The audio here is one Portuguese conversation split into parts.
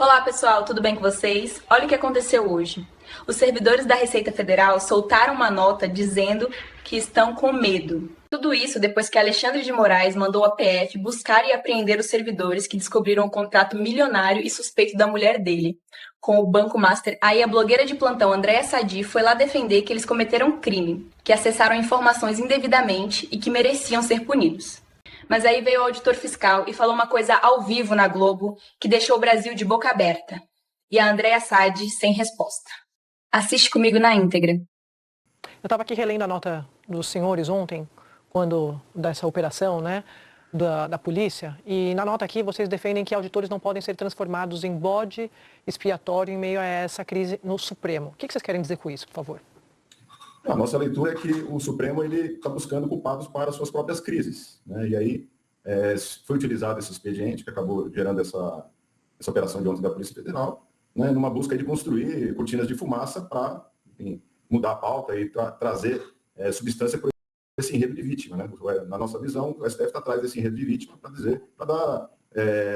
Olá, pessoal, tudo bem com vocês? Olha o que aconteceu hoje. Os servidores da Receita Federal soltaram uma nota dizendo que estão com medo. Tudo isso depois que Alexandre de Moraes mandou a PF buscar e apreender os servidores que descobriram o contrato milionário e suspeito da mulher dele com o Banco Master. Aí a blogueira de plantão Andréa Sadi foi lá defender que eles cometeram crime, que acessaram informações indevidamente e que mereciam ser punidos. Mas aí veio o auditor fiscal e falou uma coisa ao vivo na Globo que deixou o Brasil de boca aberta. E a Andréa Sadi sem resposta. Assiste comigo na íntegra. Eu estava aqui relendo a nota dos senhores ontem, quando dessa operação, né, da polícia, e na nota aqui vocês defendem que auditores não podem ser transformados em bode expiatório em meio a essa crise no Supremo. O que vocês querem dizer com isso, por favor? A nossa leitura é que o Supremo está buscando culpados para suas próprias crises, né? E aí foi utilizado esse expediente que acabou gerando essa operação de ontem da Polícia Federal, né, numa busca de construir cortinas de fumaça para mudar a pauta e trazer substância para esse enredo de vítima, né? Na nossa visão, o STF está atrás desse enredo de vítima para dar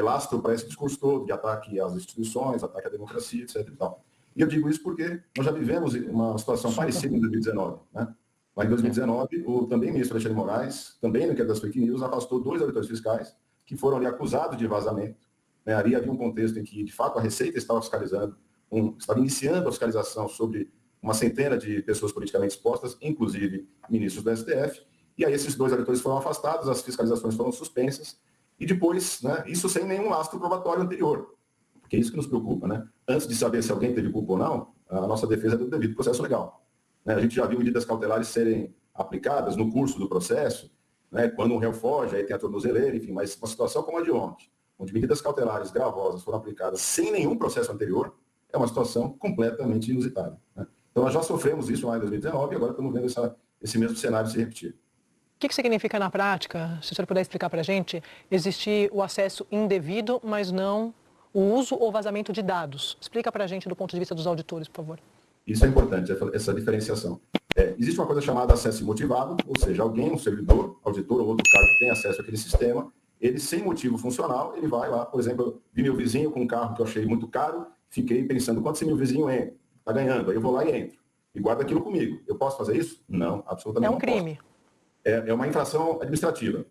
lastro para esse discurso todo de ataque às instituições, ataque à democracia, etc. E tal. E eu digo isso porque nós já vivemos uma situação parecida em 2019. Né? Lá em 2019, o também ministro Alexandre de Moraes, também no inquérito das fake news, afastou 2 auditores fiscais que foram ali acusados de vazamento. Né? Ali havia um contexto em que, de fato, a Receita estava fiscalizando, estava iniciando a fiscalização sobre uma centena de pessoas politicamente expostas, inclusive ministros do STF. E aí esses 2 auditores foram afastados, as fiscalizações foram suspensas, e depois, né, isso sem nenhum lastro probatório anterior. Porque é isso que nos preocupa, né? Antes de saber se alguém teve culpa ou não, a nossa defesa é do devido processo legal. Né? A gente já viu medidas cautelares serem aplicadas no curso do processo, né? Quando um réu foge, aí tem a tornozeleira, enfim, mas uma situação como a de ontem, onde medidas cautelares gravosas foram aplicadas sem nenhum processo anterior, é uma situação completamente inusitada. Né? Então, nós já sofremos isso lá em 2019 e agora estamos vendo esse mesmo cenário se repetir. O que significa na prática, se o senhor puder explicar para a gente, existir o acesso indevido, mas não o uso ou vazamento de dados? Explica para a gente do ponto de vista dos auditores, por favor. Isso é importante, essa diferenciação. Existe uma coisa chamada acesso imotivado, ou seja, alguém, um servidor, auditor ou outro cara que tem acesso àquele sistema, ele sem motivo funcional, ele vai lá, por exemplo, eu vi meu vizinho com um carro que eu achei muito caro, fiquei pensando, quanto esse meu vizinho está ganhando? Aí eu vou lá e entro. E guardo aquilo comigo. Eu posso fazer isso? Não, absolutamente não. É um crime. É uma infração administrativa.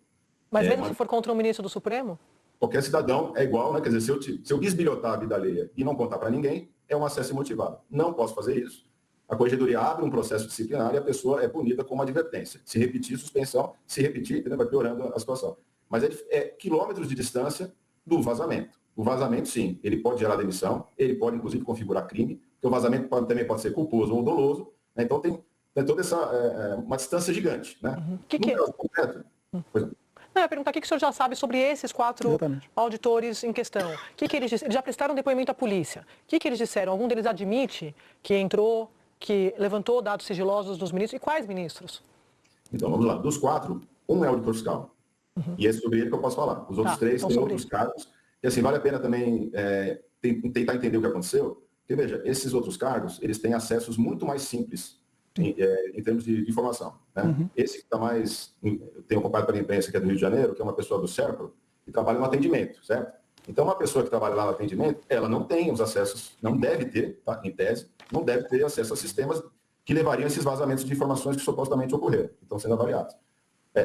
Mas mesmo se for contra o ministro do Supremo? Qualquer cidadão é igual, né? Quer dizer, se eu bisbilhotar a vida alheia e não contar para ninguém, é um acesso imotivado. Não posso fazer isso. A Corregedoria abre um processo disciplinar e a pessoa é punida com uma advertência. Se repetir, suspensão. Se repetir, vai piorando a situação. Mas é quilômetros de distância do vazamento. O vazamento, sim, ele pode gerar demissão, ele pode, inclusive, configurar crime, porque o vazamento também pode ser culposo ou doloso. Né? Então, tem toda uma distância gigante. Né? Que no caso concreto, eu ia perguntar o que o senhor já sabe sobre esses 4 Exatamente. auditores em questão. O que eles disseram? Eles já prestaram depoimento à polícia. O que eles disseram? Algum deles admite que entrou, que levantou dados sigilosos dos ministros? E quais ministros? Então, vamos lá. Dos 4, um é auditor fiscal. E é sobre ele que eu posso falar. Os outros 3 têm outros cargos. E assim, vale a pena também tentar entender o que aconteceu. Porque, veja, esses outros cargos, eles têm acessos muito mais simples em termos de informação. Né? Esse que está mais... Eu tenho acompanhado pela imprensa, que é do Rio de Janeiro, que é uma pessoa do Serpro, que trabalha no atendimento, certo? Então, uma pessoa que trabalha lá no atendimento, ela não tem os acessos, não deve ter, tá? Em tese, não deve ter acesso a sistemas que levariam esses vazamentos de informações que supostamente ocorreram, que estão sendo avaliados.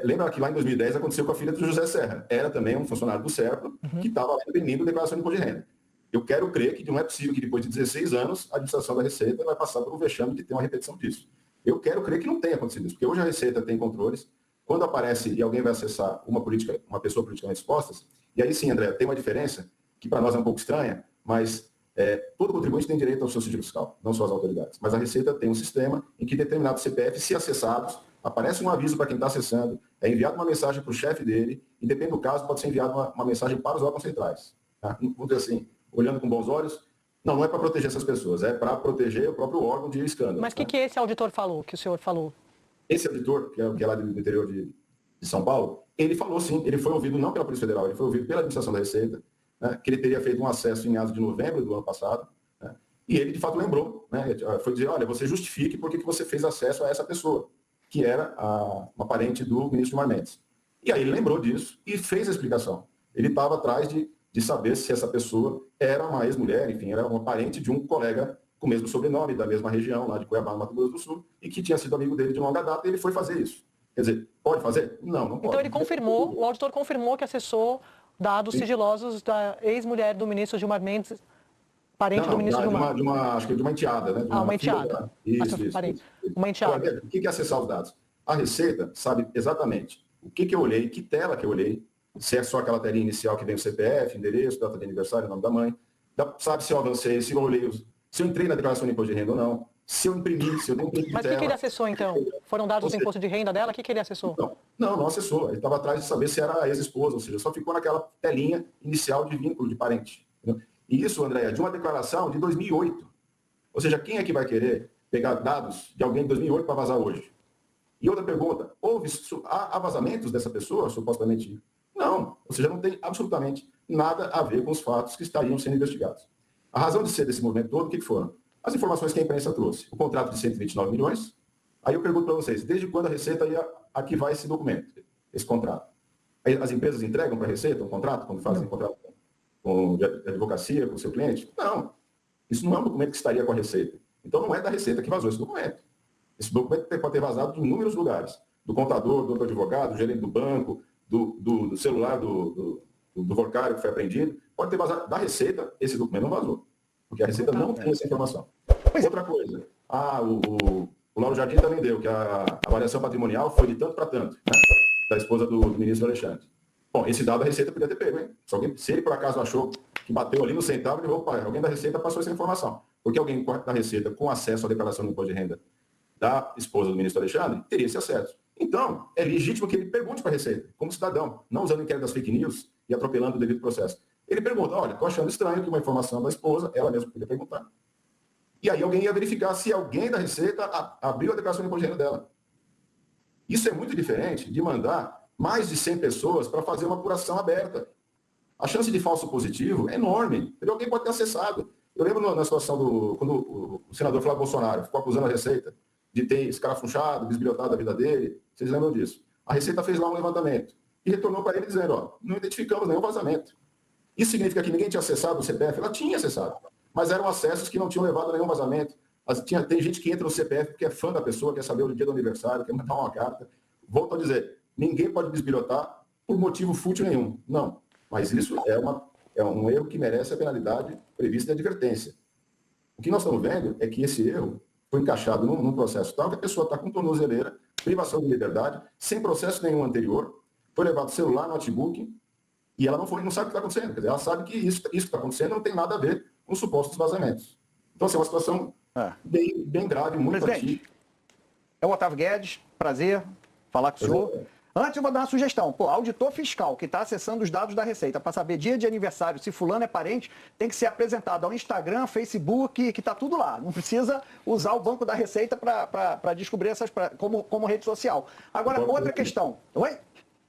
Lembra que lá em 2010 aconteceu com a filha do José Serra. Era também um funcionário do Serpro que estava vendendo declaração de imposto de renda. Eu quero crer que não é possível que depois de 16 anos a administração da Receita vai passar por um vexame de ter uma repetição disso. Eu quero crer que não tenha acontecido isso, porque hoje a Receita tem controles. Quando aparece e alguém vai acessar uma pessoa politicamente exposta, e aí sim, André, tem uma diferença que para nós é um pouco estranha, mas todo contribuinte tem direito ao seu sigilo fiscal, não só as autoridades. Mas a Receita tem um sistema em que determinados CPFs, se acessados, aparece um aviso para quem está acessando, é enviada uma mensagem para o chefe dele, e depende do caso, pode ser enviada uma mensagem para os órgãos centrais. Tá? Vamos dizer assim, olhando com bons olhos, não é para proteger essas pessoas, é para proteger o próprio órgão de escândalo. Mas o que esse auditor falou, que o senhor falou? Esse auditor, que é lá do interior de São Paulo, ele falou sim, ele foi ouvido não pela Polícia Federal, ele foi ouvido pela administração da Receita, né, que ele teria feito um acesso em meados de novembro do ano passado, né, e ele de fato lembrou, né, foi dizer, olha, você justifique por que você fez acesso a essa pessoa, que era uma parente do ministro Gilmar Mendes. E aí ele lembrou disso e fez a explicação. Ele estava atrás de de saber se essa pessoa era uma ex-mulher, enfim, era uma parente de um colega com o mesmo sobrenome, da mesma região, lá de Cuiabá, no Mato Grosso do Sul, e que tinha sido amigo dele de longa data, e ele foi fazer isso. Quer dizer, pode fazer? Não, não pode. Então ele confirmou, o auditor confirmou que acessou dados sigilosos da ex-mulher do ministro Gilmar Mendes, parente do ministro Gilmar. Acho que de uma enteada, né? Uma enteada. Isso. Uma enteada. Agora, o que é acessar os dados? A Receita sabe exatamente o que eu olhei, que tela que eu olhei, se é só aquela telinha inicial que vem o CPF, endereço, data de aniversário, nome da mãe, sabe se eu avancei, se eu olhei, se eu entrei na declaração de imposto de renda ou não, se eu imprimi, se eu dei um print de Mas o que ele acessou, então? Foram dados do imposto de renda dela? O que ele acessou? Não acessou. Ele estava atrás de saber se era a ex-esposa, ou seja, só ficou naquela telinha inicial de vínculo de parente. Entendeu? E isso, André, é de uma declaração de 2008. Ou seja, quem é que vai querer pegar dados de alguém de 2008 para vazar hoje? E outra pergunta, há vazamentos dessa pessoa, supostamente? Não. Ou seja, não tem absolutamente nada a ver com os fatos que estariam sendo investigados. A razão de ser desse movimento todo, o que foram? As informações que a imprensa trouxe. O contrato de 129 milhões. Aí eu pergunto para vocês, desde quando a Receita ia arquivar esse documento, esse contrato? Aí as empresas entregam para a Receita um contrato, quando fazem contrato de advocacia com o seu cliente? Não. Isso não é um documento que estaria com a Receita. Então não é da Receita que vazou esse documento. Esse documento pode ter vazado de inúmeros lugares. Do contador, do advogado, do gerente do banco, do celular do vocário que foi apreendido. Pode ter vazado da Receita, esse documento não vazou. Porque a Receita não tem essa informação. Outra coisa, o Lauro Jardim também deu, que a avaliação patrimonial foi de tanto para tanto, né? Da esposa do ministro Alexandre. Bom, esse dado a Receita podia ter pego, hein? Se ele por acaso achou que bateu ali no centavo, ele falou, opa, alguém da Receita passou essa informação. Porque alguém da Receita com acesso à declaração do imposto de renda da esposa do ministro Alexandre teria esse acesso. Então, é legítimo que ele pergunte para a Receita, como cidadão, não usando o inquérito das fake news e atropelando o devido processo. Ele pergunta, olha, estou achando estranho que uma informação da esposa, ela mesma podia perguntar. E aí alguém ia verificar se alguém da Receita abriu a declaração de imposto de renda dela. Isso é muito diferente de mandar mais de 100 pessoas para fazer uma apuração aberta. A chance de falso positivo é enorme. Alguém pode ter acessado. Eu lembro na situação quando o senador Flávio Bolsonaro ficou acusando a Receita de ter escarafunchado, bisbilhotado a vida dele. Vocês lembram disso? A Receita fez lá um levantamento e retornou para ele dizendo, não identificamos nenhum vazamento. Isso significa que ninguém tinha acessado o CPF? Ela tinha acessado, mas eram acessos que não tinham levado a nenhum vazamento. Tem gente que entra no CPF porque é fã da pessoa, quer saber o dia do aniversário, quer mandar uma carta. Volto a dizer, ninguém pode bisbilhotar por motivo fútil nenhum. Não, mas isso é um erro que merece a penalidade prevista de advertência. O que nós estamos vendo é que esse erro foi encaixado num processo tal que a pessoa está com tornozeleira, privação de liberdade, sem processo nenhum anterior, foi levado celular, notebook, e ela não sabe o que está acontecendo. Quer dizer, ela sabe que isso que está acontecendo não tem nada a ver com supostos vazamentos. Então, assim, é uma situação bem grave, muito atípica. É o Otávio Guedes, prazer falar com o senhor. Antes eu vou dar uma sugestão. Auditor fiscal que está acessando os dados da Receita para saber dia de aniversário, se fulano é parente, tem que ser apresentado ao Instagram, Facebook, que está tudo lá. Não precisa usar o banco da Receita para descobrir essas como rede social. Agora, outra questão. Oi?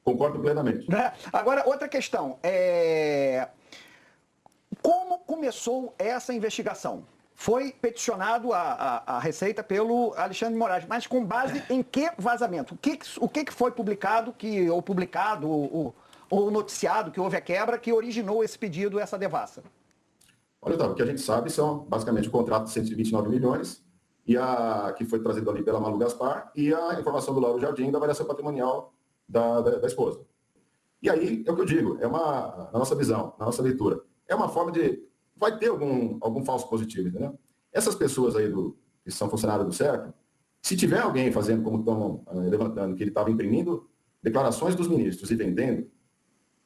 Concordo plenamente. Agora, outra questão. Como começou essa investigação? Foi peticionado a Receita pelo Alexandre de Moraes, mas com base em que vazamento? O que foi publicado, ou noticiado, que houve a quebra, que originou esse pedido, essa devassa? Olha, Otávio, o que a gente sabe são basicamente o contrato de 129 milhões, que foi trazido ali pela Malu Gaspar, e a informação do Lauro Jardim da avaliação patrimonial da esposa. E aí, é o que eu digo, na nossa visão, na nossa leitura, é uma forma de... Vai ter algum falso positivo, entendeu? Essas pessoas aí que são funcionários do CERP, se tiver alguém fazendo como estão levantando, que ele estava imprimindo declarações dos ministros e vendendo,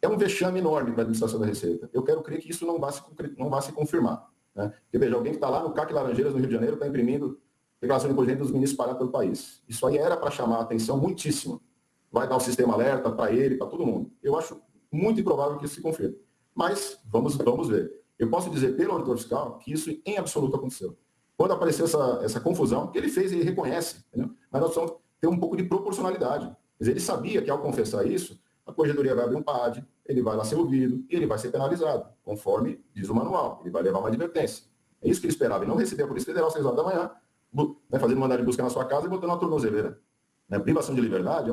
é um vexame enorme para a administração da Receita. Eu quero crer que isso não vai se confirmar. Né? Porque, veja, alguém que está lá no CAC Laranjeiras, no Rio de Janeiro, está imprimindo declaração de imposto de renda dos ministros espalhados pelo país. Isso aí era para chamar a atenção muitíssimo. Vai dar o sistema alerta para ele, para todo mundo. Eu acho muito improvável que isso se confirme. Mas vamos ver. Eu posso dizer pelo auditor fiscal que isso em absoluto aconteceu. Quando apareceu essa confusão, que ele fez, ele reconhece, entendeu? Mas nós precisamos ter um pouco de proporcionalidade. Quer dizer, ele sabia que ao confessar isso, a corregedoria vai abrir um PAD, ele vai lá ser ouvido e ele vai ser penalizado, conforme diz o manual. Ele vai levar uma advertência. É isso que ele esperava. E não receber a Polícia Federal às 6 horas da manhã, fazendo mandado de busca na sua casa e botando uma tornozeleira. Privação de liberdade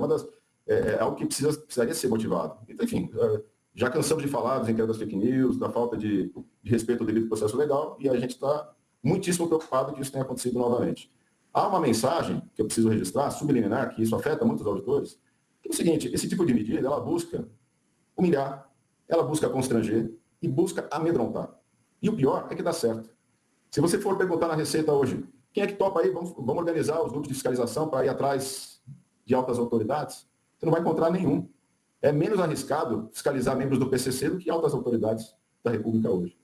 é algo que precisaria ser motivado. Então, enfim, Já cansamos de falar dos inquéritos das fake news, da falta de respeito ao devido processo legal, e a gente está muitíssimo preocupado que isso tenha acontecido novamente. Há uma mensagem que eu preciso registrar, subliminar, que isso afeta muitos auditores, que é o seguinte: esse tipo de medida, ela busca humilhar, ela busca constranger e busca amedrontar. E o pior é que dá certo. Se você for perguntar na Receita hoje, quem é que topa aí? Vamos organizar os grupos de fiscalização para ir atrás de altas autoridades? Você não vai encontrar nenhum. É menos arriscado fiscalizar membros do PCC do que altas autoridades da República hoje.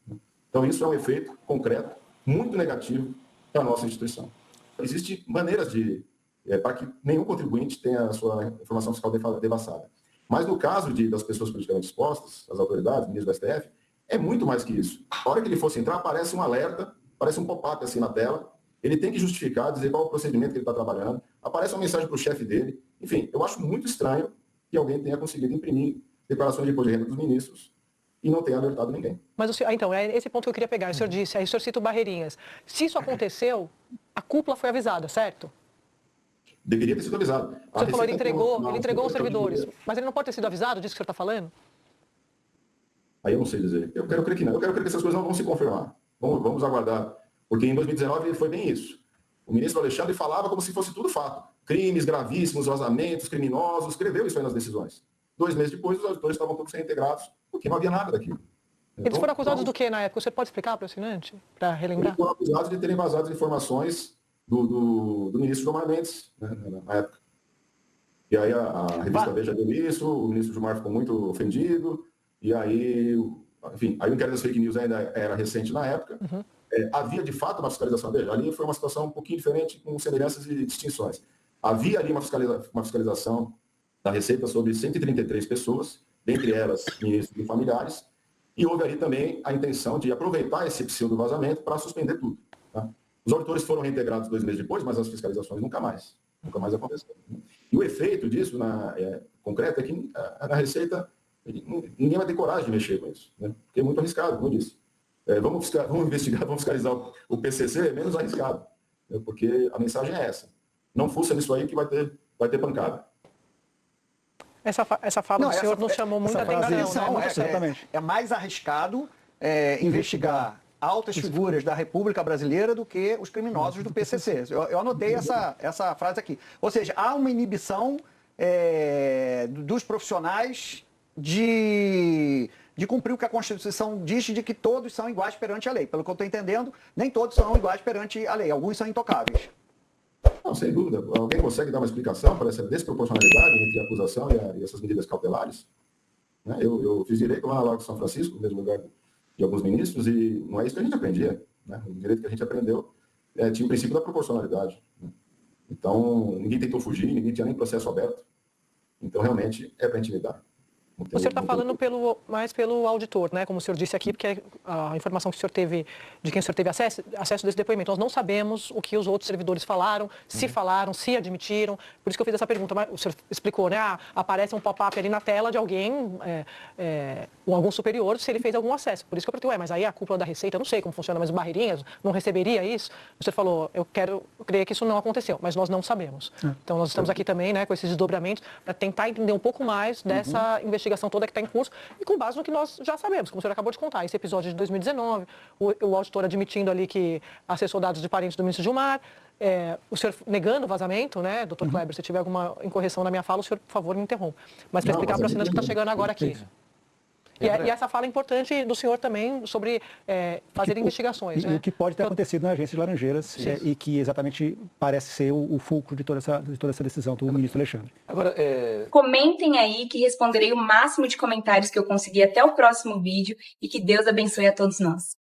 Então, isso é um efeito concreto, muito negativo para a nossa instituição. Existem maneiras para que nenhum contribuinte tenha a sua informação fiscal devassada. Mas no caso das pessoas politicamente expostas, as autoridades, ministros do STF, é muito mais que isso. A hora que ele fosse entrar, aparece um alerta, aparece um pop-up assim na tela, ele tem que justificar, dizer qual é o procedimento que ele está trabalhando, aparece uma mensagem para o chefe dele. Enfim, eu acho muito estranho que alguém tenha conseguido imprimir declarações de imposto de renda dos ministros e não tenha alertado ninguém. Mas, então, é esse ponto que eu queria pegar. O senhor disse, aí o senhor cita o Barreirinhas. Se isso aconteceu, a cúpula foi avisada, certo? Deveria ter sido avisado. O senhor falou, ele entregou aos servidores. Mas ele não pode ter sido avisado disso que o senhor está falando? Aí eu não sei dizer. Eu quero crer que não. Eu quero crer que essas coisas não vão se confirmar. Vamos aguardar. Porque em 2019 foi bem isso. O ministro Alexandre falava como se fosse tudo fato. Crimes gravíssimos, vazamentos, criminosos, escreveu isso aí nas decisões. 2 meses depois, os auditores estavam todos reintegrados, porque não havia nada daquilo. Eles foram acusados do que na época? Você pode explicar para o assinante, para relembrar? Eles foram acusados de terem vazado informações do ministro Gilmar Mendes, né, na época. E aí a revista Veja deu isso, o ministro Gilmar ficou muito ofendido, e aí, enfim, aí o inquérito das fake news ainda era recente na época. Uhum. Havia de fato uma fiscalização dele. Ali foi uma situação um pouquinho diferente, com semelhanças e distinções. Havia ali uma fiscalização da Receita sobre 133 pessoas, dentre elas ministros e familiares, e houve ali também a intenção de aproveitar esse pseudo-vazamento para suspender tudo. Tá? Os auditores foram reintegrados 2 meses depois, mas as fiscalizações nunca mais aconteceram. E o efeito disso, concreto, é que na Receita ninguém vai ter coragem de mexer com isso, né? Porque é muito arriscado, como eu disse. Vamos investigar, vamos fiscalizar o PCC, é menos arriscado, né? Porque a mensagem é essa. Não fuça nisso aí que vai ter pancada. Essa fala do senhor não chamou muita atenção, né? É mais arriscado investigar altas figuras da República Brasileira do que os criminosos do PCC. Eu anotei essa frase aqui. Ou seja, há uma inibição dos profissionais de cumprir o que a Constituição diz, de que todos são iguais perante a lei. Pelo que eu estou entendendo, nem todos são iguais perante a lei. Alguns são intocáveis. Não, sem dúvida. Alguém consegue dar uma explicação para essa desproporcionalidade entre a acusação e essas medidas cautelares? Né? Eu fiz direito lá na Lago São Francisco, no mesmo lugar de alguns ministros, e não é isso que a gente aprendia. Né? O direito que a gente aprendeu tinha o princípio da proporcionalidade. Né? Então, ninguém tentou fugir, ninguém tinha nem processo aberto. Então, realmente, é para intimidar. O senhor está falando mais pelo auditor, né? Como o senhor disse aqui, porque a informação que o senhor teve, de quem o senhor teve acesso desse depoimento. Nós não sabemos o que os outros servidores falaram, se admitiram. Por isso que eu fiz essa pergunta. Mas o senhor explicou, né? Aparece um pop-up ali na tela de alguém, ou algum superior, se ele fez algum acesso. Por isso que eu perguntei, mas aí a cúpula da Receita, eu não sei como funciona, mas o Barreirinhas não receberia isso? O senhor falou, eu creio que isso não aconteceu, mas nós não sabemos. Então nós estamos aqui também, né, com esses desdobramentos, para tentar entender um pouco mais dessa investigação toda que está em curso e com base no que nós já sabemos, como o senhor acabou de contar. Esse episódio de 2019, o auditor admitindo ali que acessou dados de parentes do ministro Gilmar, o senhor negando o vazamento, né, doutor Kleber, se tiver alguma incorreção na minha fala, o senhor, por favor, me interrompa. Mas para explicar para o assinante que está chegando agora aqui. E essa fala é importante do senhor também sobre fazer investigações. E o que pode ter acontecido na agência de Laranjeiras e que exatamente parece ser o fulcro de toda essa decisão do ministro Alexandre. Agora, comentem aí que responderei o máximo de comentários que eu conseguir até o próximo vídeo e que Deus abençoe a todos nós.